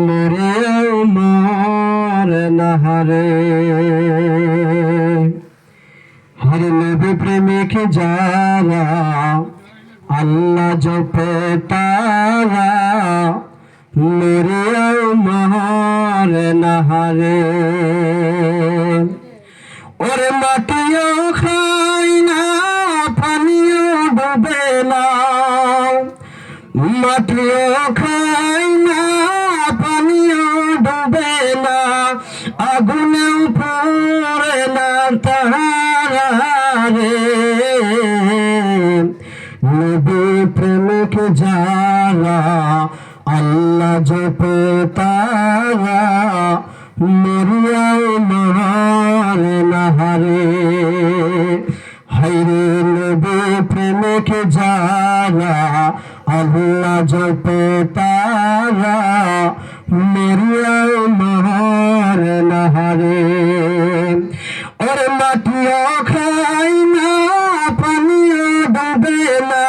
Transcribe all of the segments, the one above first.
মরিয়াও মার নাহারে। হর নবী প্রেমিক যারা আল্লাহ জপে তারা মরিয়াও মার নাহারে। ওরে মাটিও খায় না পানিও ডুবে না, মাটিও খায় না পানিও ডুবে না, আগুনেও পড়ে না তারা রে। নবী প্রেমিক যারা আল্লাহ জপে তারা মরিয়াও মার নাহারে। হায়রে নবী প্রেমিক যারা আল্লাহ জপে তারা মরিয়াও মার নাহারে। ওরে মাটিও খায় না পানিও ডুবে না,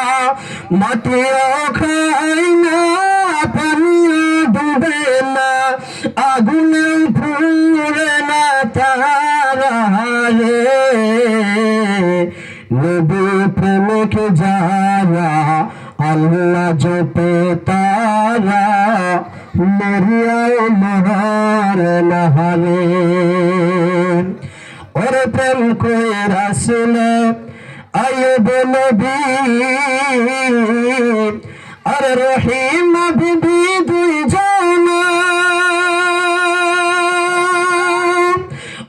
মাটিও খায় না পানিও ডুবে না, আগুনে পুড়ে না তারা রে। নবী প্রেমিক যারা আল্লাহ জপে তারা মরিয়াও মার নাহারে। ওরে প্রেম কইরা ছিল আইয়ুব নবী আর রহিম বিবি দুইজন।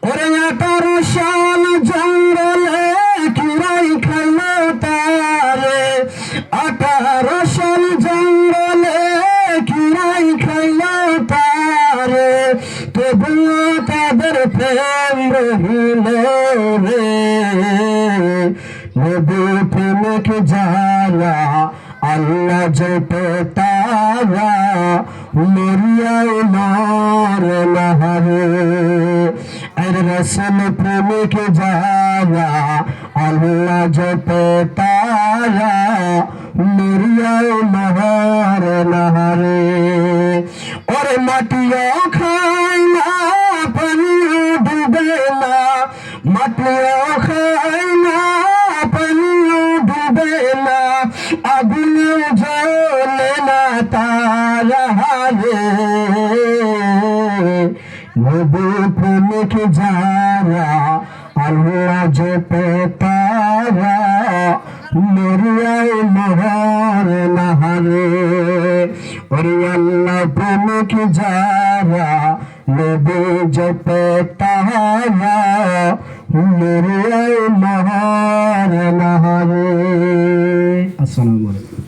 ওরে 18 সাল জঙ্গলে কিরাই খাইল তারে, 18 সাল জঙ্গলে কিরাই খাইল তারে, তবুও তাদের প্রেম রহিল রে। নবী প্রেমিক যারা আল্লাহ জপে তারা মরিয়াও মার নাহারে। আর রাসূল প্রেমিক যারা আল্লাহ জপে তারা মরিয়াও মার নাহারে। ওরে মাটিও খায় না পানিও ডুবে না, মাটিও খায় না পানিও ডুবে না, আগুনে জ্বলে না তারা রে। নবী প্রেমিক যারা আল্লাহ জপে তারা মরিয়াও মার নাহারে। ওরে আল্লাহ প্রেমিক যারা নবী জপে তারা মরিয়াও মার নাহারে। আসসালামু আলাইকুম।